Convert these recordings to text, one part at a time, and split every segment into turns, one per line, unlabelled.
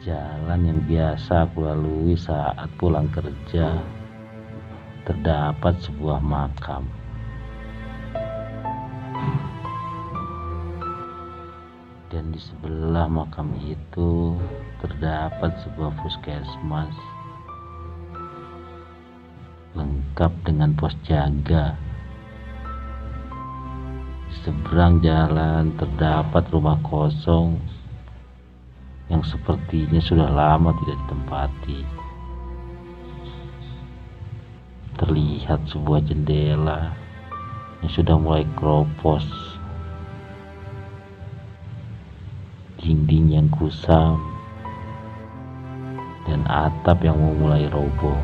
jalan yang biasa aku lalui saat pulang kerja, terdapat sebuah makam. Dan di sebelah makam itu terdapat sebuah puskesmas lengkap dengan pos jaga. Di seberang jalan terdapat rumah kosong yang sepertinya sudah lama tidak ditempati. Terlihat sebuah jendela yang sudah mulai keropos, dinding yang kusam, dan atap yang mulai roboh.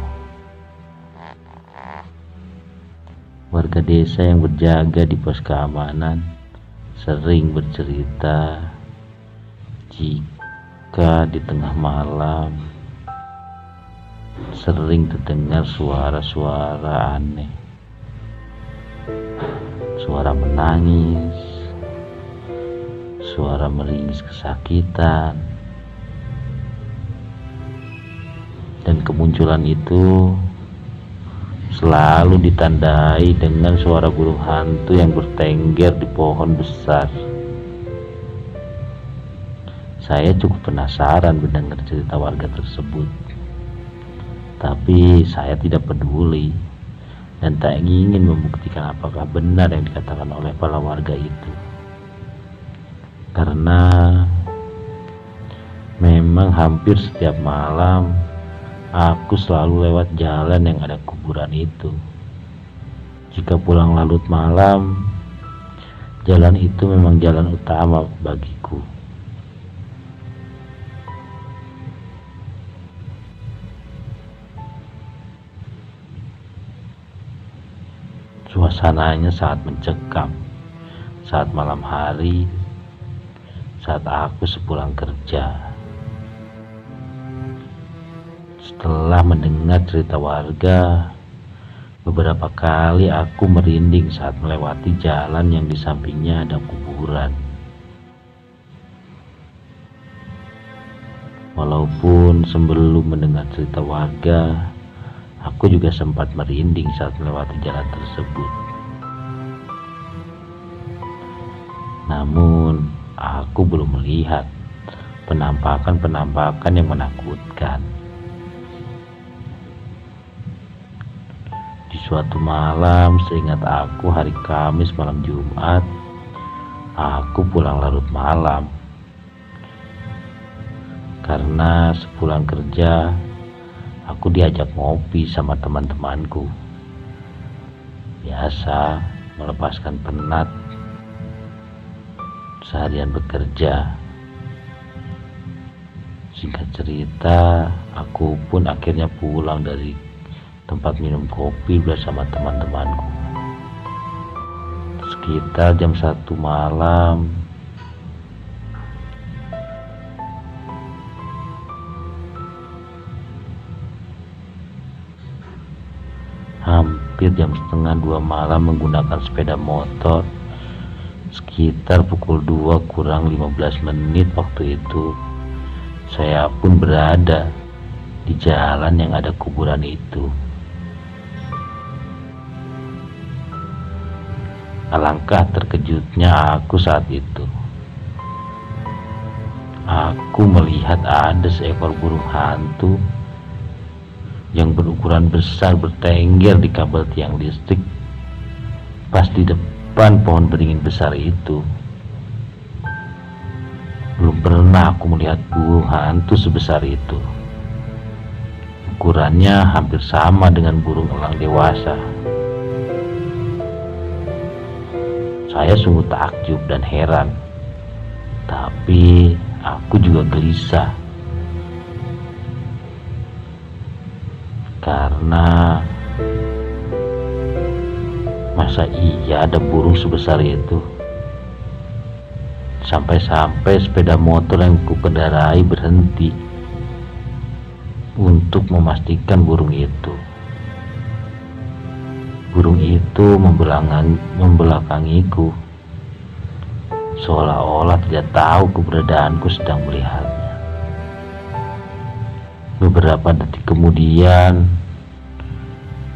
Warga desa yang berjaga di pos keamanan sering bercerita jika di tengah malam sering terdengar suara-suara aneh, suara menangis, suara meringis kesakitan, dan kemunculan itu selalu ditandai dengan suara burung hantu yang bertengger di pohon besar. Saya cukup penasaran mendengar cerita warga tersebut, tapi saya tidak peduli dan tak ingin membuktikan apakah benar yang dikatakan oleh para warga itu. Karena memang hampir setiap malam aku selalu lewat jalan yang ada kuburan itu. Jika pulang larut malam, jalan itu memang jalan utama bagiku. Suasananya sangat mencekam saat malam hari, saat aku sepulang kerja. Setelah mendengar cerita warga, beberapa kali aku merinding saat melewati jalan yang di sampingnya ada kuburan. Walaupun sebelum mendengar cerita warga, aku juga sempat merinding saat melewati jalan tersebut. Namun, aku belum melihat penampakan-penampakan yang menakutkan. Di suatu malam, seingat aku hari Kamis malam Jumat, aku pulang larut malam. Karena sepulang kerja, aku diajak ngopi sama teman-temanku. Biasa melepaskan penat seharian bekerja. Singkat cerita, aku pun akhirnya pulang dari tempat minum kopi bersama teman-temanku. Sekitar jam 1 malam, hampir jam setengah 2 malam menggunakan sepeda motor. Sekitar pukul 2 kurang 15 menit waktu itu, saya pun berada di jalan yang ada kuburan itu. Alangkah terkejutnya aku saat itu. Aku melihat ada seekor burung hantu yang berukuran besar bertengger di kabel tiang listrik pas di depan pohon beringin besar itu. Belum pernah aku melihat burung hantu sebesar itu. Ukurannya hampir sama dengan burung elang dewasa. Saya sungguh takjub dan heran, tapi aku juga gelisah. Karena masa iya ada burung sebesar itu? Sampai-sampai sepeda motor yang kukendarai berhenti untuk memastikan burung itu. Burung itu membelakangiku, seolah-olah tidak tahu keberadaanku sedang melihatnya. Beberapa detik kemudian,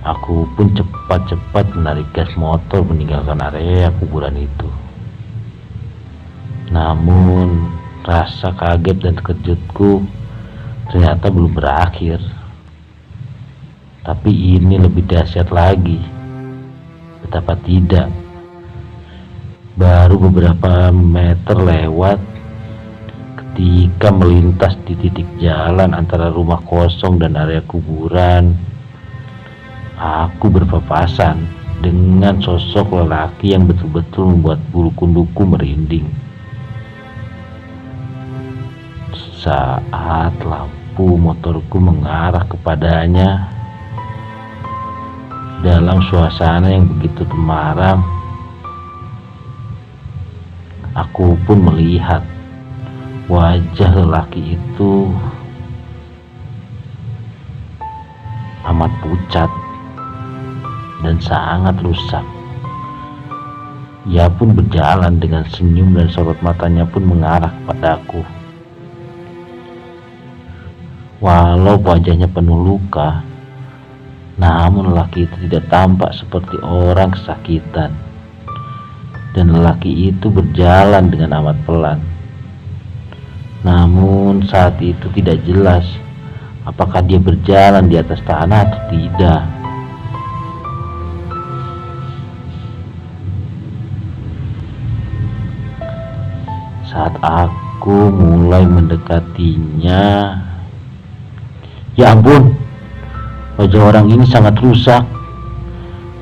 aku pun cepat-cepat menarik gas motor meninggalkan area kuburan itu. Namun, rasa kaget dan terkejutku ternyata belum berakhir. Tapi ini lebih dahsyat lagi. Betapa tidak, baru beberapa meter lewat ketika melintas di titik jalan antara rumah kosong dan area kuburan, aku berpapasan dengan sosok lelaki yang betul-betul membuat bulu kunduku merinding. Saat lampu motorku mengarah kepadanya dalam suasana yang begitu temaram, aku pun melihat wajah lelaki itu amat pucat dan sangat rusak. Ia pun berjalan dengan senyum dan sorot matanya pun mengarah kepadaku. Walau wajahnya penuh luka, namun lelaki itu tidak tampak seperti orang kesakitan. Dan lelaki itu berjalan dengan amat pelan. Namun saat itu tidak jelas apakah dia berjalan di atas tanah atau tidak. Saat aku mulai mendekatinya, ya ampun, wajah orang ini sangat rusak,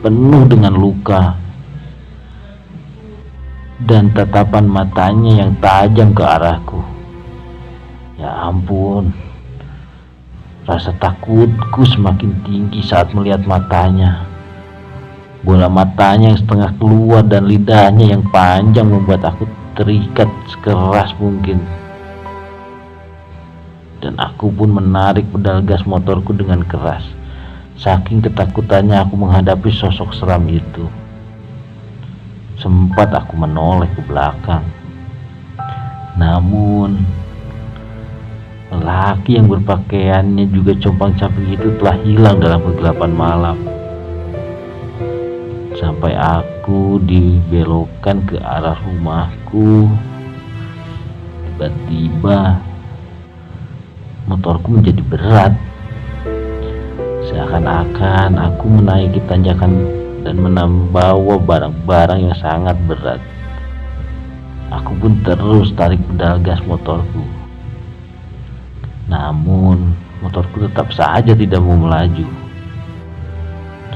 penuh dengan luka, dan tatapan matanya yang tajam ke arahku. Ya ampun, rasa takutku semakin tinggi saat melihat matanya. Bola matanya yang setengah keluar dan lidahnya yang panjang membuat aku terikat sekeras mungkin. Dan aku pun menarik pedal gas motorku dengan keras. Saking ketakutannya aku menghadapi sosok seram itu. Sempat aku menoleh ke belakang. Namun, lelaki yang berpakaiannya juga compang-camping itu telah hilang dalam kegelapan malam. Sampai aku dibelokkan ke arah rumahku. Tiba-tiba motorku menjadi berat. Seakan-akan aku menaiki tanjakan dan membawa barang-barang yang sangat berat. Aku pun terus tarik pedal gas motorku. Namun motorku tetap saja tidak mau melaju.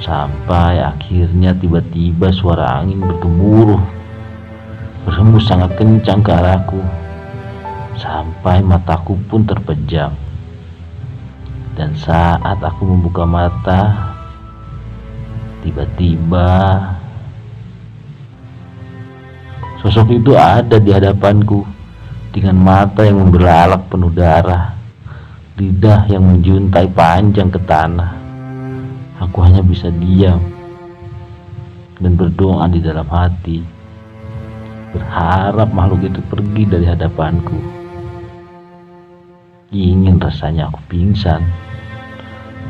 Sampai akhirnya tiba-tiba suara angin bergemuruh berhembus sangat kencang ke arahku. Sampai mataku pun terpejam. Dan saat aku membuka mata, tiba-tiba sosok itu ada di hadapanku dengan mata yang membelalak penuh darah, lidah yang menjuntai panjang ke tanah. Aku hanya bisa diam dan berdoa di dalam hati, berharap makhluk itu pergi dari hadapanku. Ingin rasanya aku pingsan,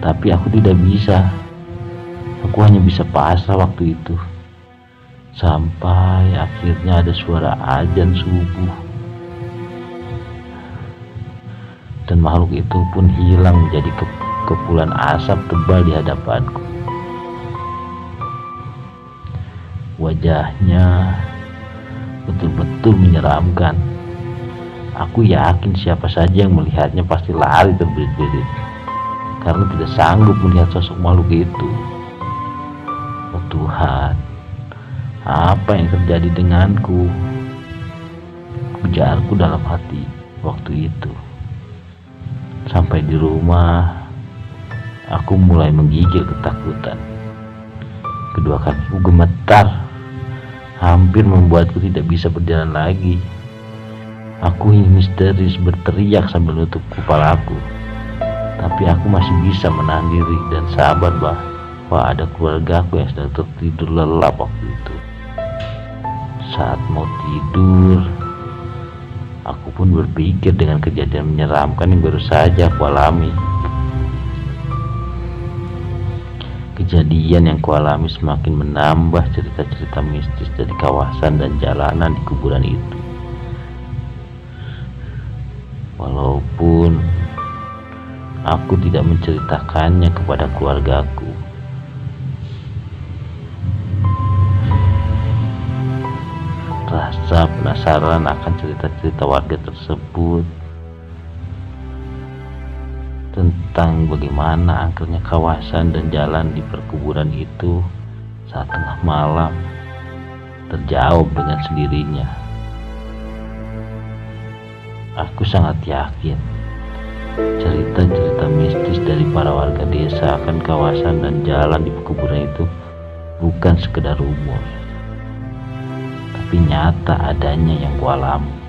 tapi aku tidak bisa. Aku hanya bisa pasrah waktu itu. Sampai akhirnya ada suara azan subuh. Dan makhluk itu pun hilang menjadi kepulan asap tebal di hadapanku. Wajahnya betul-betul menyeramkan. Aku yakin siapa saja yang melihatnya pasti lari terbirit-birit karena tidak sanggup melihat sosok makhluk itu. Oh Tuhan, apa yang terjadi denganku? Ujarku dalam hati waktu itu. Sampai di rumah, aku mulai menggigil ketakutan. Kedua kakiku gemetar, hampir membuatku tidak bisa berjalan lagi. Aku histeris berteriak sambil nutup kepalaku. Tapi aku masih bisa menahan diri dan sabar bahwa ada keluargaku yang sedang tertidur lelap waktu itu. Saat mau tidur, aku pun berpikir dengan kejadian menyeramkan yang baru saja aku alami. Kejadian yang kualami semakin menambah cerita-cerita mistis dari kawasan dan jalanan di kuburan itu. Walaupun aku tidak menceritakannya kepada keluargaku, rasa penasaran akan cerita-cerita warga tersebut tentang bagaimana angkernya kawasan dan jalan di perkuburan itu saat tengah malam terjawab dengan sendirinya. Aku sangat yakin cerita-cerita mistis dari para warga desa akan kawasan dan jalan di perkuburan itu bukan sekedar rumor, tapi nyata adanya yang kualami.